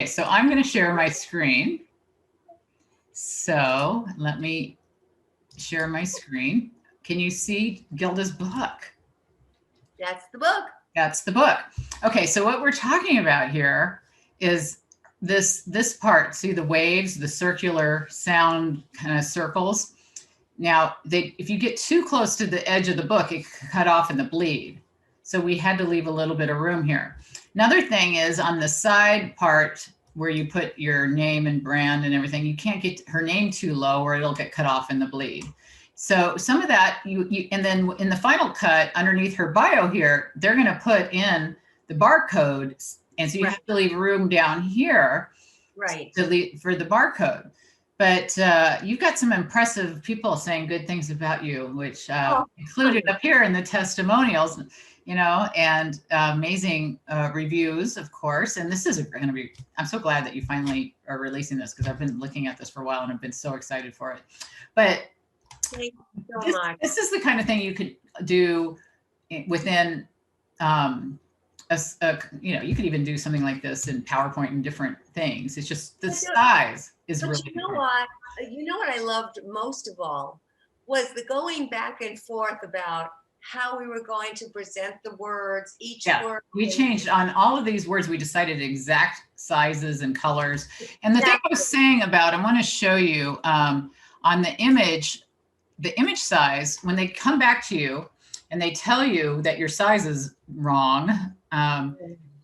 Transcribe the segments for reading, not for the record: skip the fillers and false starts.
So I'm going to share my screen. So let me share my screen. Can you see Gilda's book? That's the book. That's the book. Okay, so what we're talking about here is this part. See the waves, the circular sound kind of circles. Now, if you get too close to the edge of the book, it could cut off in the bleed. So we had to leave a little bit of room here. Another thing is on the side part where you put your name and brand and everything, you can't get her name too low or it'll get cut off in the bleed. So some of that, and then in the final cut underneath her bio here, they're going to put in the barcode. And so you have to leave room down here for the barcode. But you've got some impressive people saying good things about you, which included up here in the testimonials, and amazing reviews, of course. And this is going to be, I'm so glad that you finally are releasing this because I've been looking at this for a while and I've been so excited for it. But thank you so much. This is the kind of thing you could do within you could even do something like this in PowerPoint and different things. It's just the size is really important. You know what I loved most of all was the going back and forth about how we were going to present the words, each word. We changed on all of these words. We decided exact sizes and colors. And the thing I was saying about, I want to show you on the image size, when they come back to you and they tell you that your size is wrong,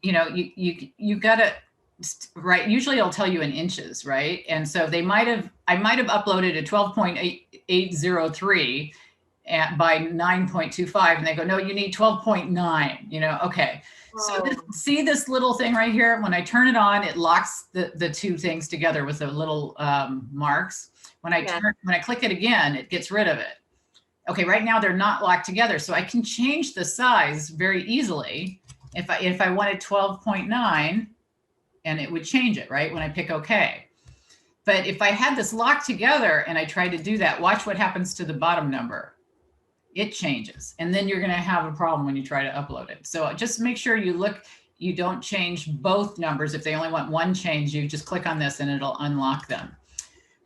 you got to, right? Usually it'll tell you in inches, right? And so I might have uploaded a 12.803 by 9.25, and they go, no, you need 12.9, okay. So see this little thing right here? When I turn it on, it locks the two things together with the little marks. When I click it again, it gets rid of it. Okay, right now they're not locked together. So I can change the size very easily. If I wanted 12.9, and it would change it, right? When I pick okay. But if I had this locked together and I tried to do that, watch what happens to the bottom number. It changes. And then you're gonna have a problem when you try to upload it. So just make sure you don't change both numbers. If they only want one change, you just click on this and it'll unlock them.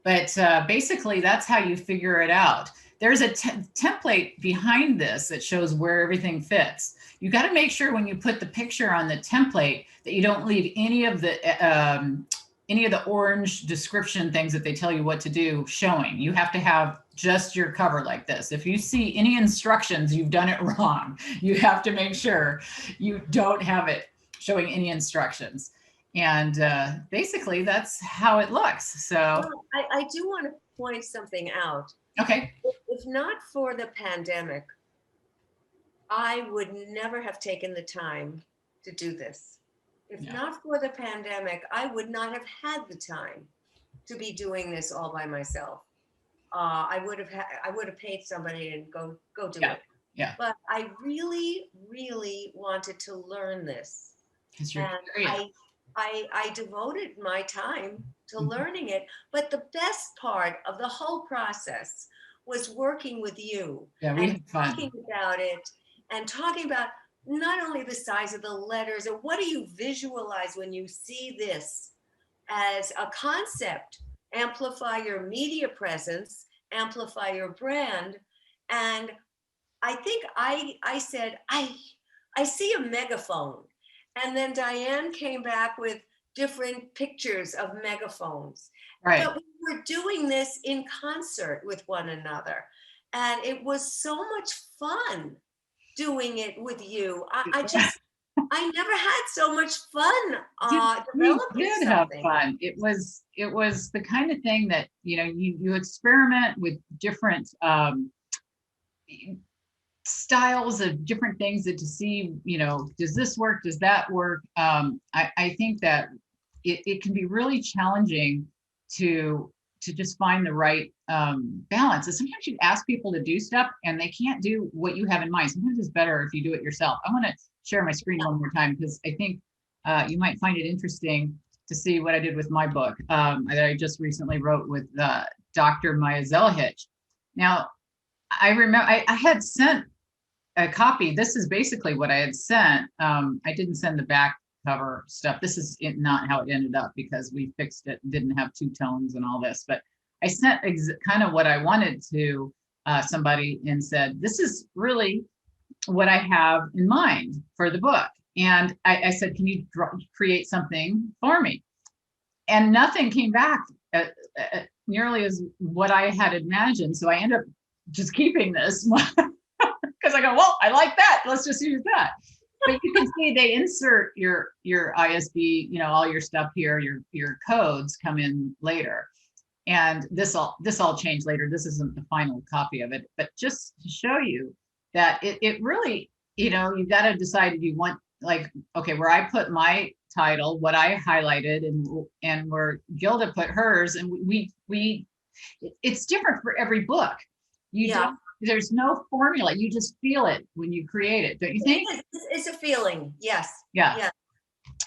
But basically that's how you figure it out. There's a template behind this that shows where everything fits. You got to make sure when you put the picture on the template that you don't leave any of the orange description things that they tell you what to do showing. You have to have just your cover like this. If you see any instructions, you've done it wrong. You have to make sure you don't have it showing any instructions. And basically that's how it looks. So I do want to point something out. Okay. If not for the pandemic, I would never have taken the time to do this. If not for the pandemic, I would not have had the time to be doing this all by myself. I would have paid somebody and go do it. Yeah. But I really, really wanted to learn this. And I devoted my time to learning it. But the best part of the whole process was working with you and talking about it and talking about not only the size of the letters and what do you visualize when you see this as a concept, amplify your media presence, amplify your brand. And I think I said, I see a megaphone. And then Diane came back with different pictures of megaphones. Right. But we were doing this in concert with one another. And it was so much fun doing it with you. I never had so much fun developing we did something. Have fun. It was the kind of thing that, you experiment with different styles of different things to see, does this work? Does that work? I think that it can be really challenging to just find the right balance. And sometimes you ask people to do stuff and they can't do what you have in mind. Sometimes it's better if you do it yourself. I want to share my screen one more time because I think you might find it interesting to see what I did with my book that I just recently wrote with Dr. Maya Zelhich. Now, I remember I had sent a copy. This is basically what I had sent. I didn't send the back cover stuff. This is not how it ended up because we fixed it, didn't have two tones and all this, but I sent kind of what I wanted to somebody and said, this is really what I have in mind for the book. And I said, can you create something for me? And nothing came back nearly as what I had imagined. So I ended up just keeping this because I go, well, I like that. Let's just use that. But you can see they insert your ISB, all your stuff here, your codes come in later. And this all changed later. This isn't the final copy of it, but just to show you that it really, you've got to decide if you want, like, okay, where I put my title, what I highlighted, and where Gilda put hers, and it's different for every book. There's no formula. You just feel it when you create it, don't you think? It's a feeling. Yes. Yeah.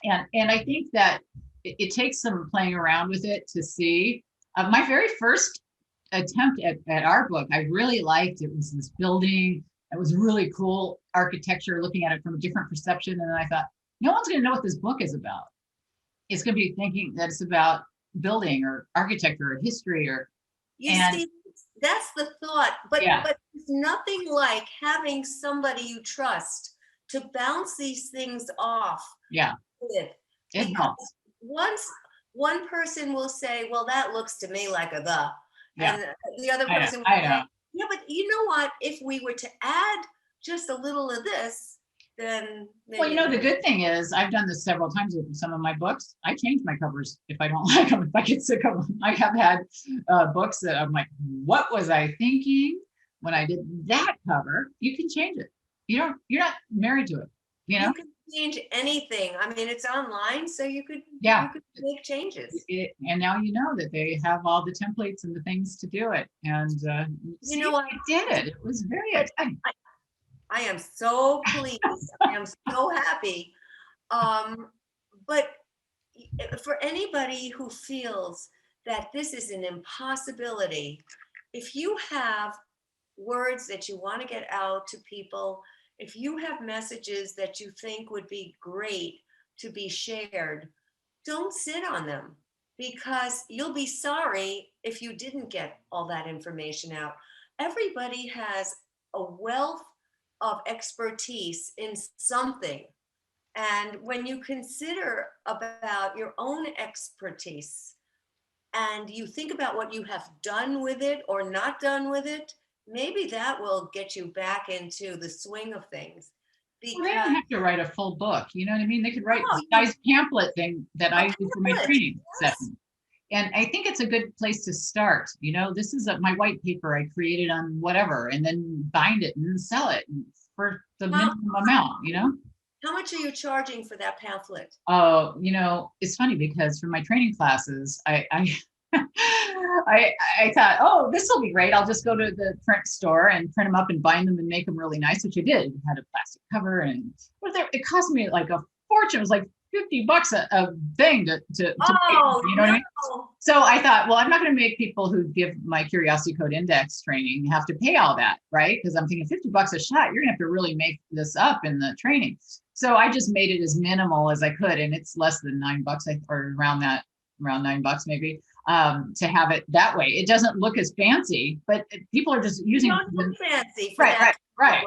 And I think that it takes some playing around with it to see. My very first attempt at our book, I really liked. It was this building. It was really cool architecture, looking at it from a different perception. And then I thought, no one's going to know what this book is about. It's going to be thinking that it's about building or architecture or history see, that's the thought. But it's nothing like having somebody you trust to bounce these things off. Yeah. With. It helps. Once one person will say, well, that looks to me like a the. Yeah. And the other person will say, yeah, but you know what? If we were to add just a little of this, then maybe. Well, the good thing is I've done this several times with some of my books. I change my covers if I don't like them, if I get sick of them. I have had books that I'm like, what was I thinking when I did that cover? You can change it. You're not married to it. You can change anything. I mean, it's online, so you could make changes. And now you know that they have all the templates and the things to do it. And I did it. It was very exciting. I am so pleased. I am so happy. But for anybody who feels that this is an impossibility, if you have words that you want to get out to people, if you have messages that you think would be great to be shared, don't sit on them, because you'll be sorry if you didn't get all that information out. Everybody has a wealth of expertise in something. And when you consider about your own expertise and you think about what you have done with it or not done with it, maybe that will get you back into the swing of things. Because they don't have to write a full book. You know what I mean? They could write this guy's pamphlet thing that I do for my training session. And I think it's a good place to start. This is my white paper I created on whatever, and then bind it and then sell it for the minimum amount, How much are you charging for that pamphlet? Oh, it's funny because for my training classes, I thought, oh, this will be great. I'll just go to the print store and print them up and bind them and make them really nice, which I did. It had a plastic cover, and it cost me like a fortune. It was like $50 a thing to make, what I mean? So I thought, well, I'm not going to make people who give my Curiosity Code Index training have to pay all that, right? Because I'm thinking $50 a shot, you're going to have to really make this up in the training. So I just made it as minimal as I could, and it's less than $9, or around $9 maybe, to have it that way. It doesn't look as fancy, but people are just using it. Look fancy. Right.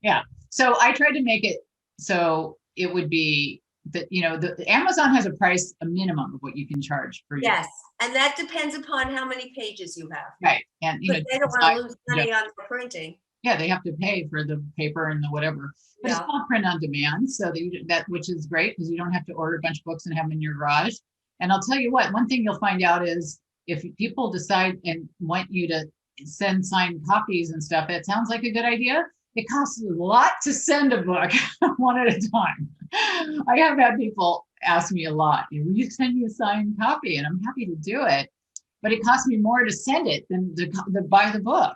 Yeah. So I tried to make it so it would be that, the Amazon has a minimum of what you can charge for. Yes. And that depends upon how many pages you have. Right. And they don't want to lose money on the printing. Yeah, they have to pay for the paper and the whatever. But it's all print on demand, so which is great because you don't have to order a bunch of books and have them in your garage. And I'll tell you what, one thing you'll find out is if people decide and want you to send signed copies and stuff, it sounds like a good idea. It costs a lot to send a book one at a time. I have had people ask me a lot, will you send me a signed copy? And I'm happy to do it, but it costs me more to send it than to buy the book.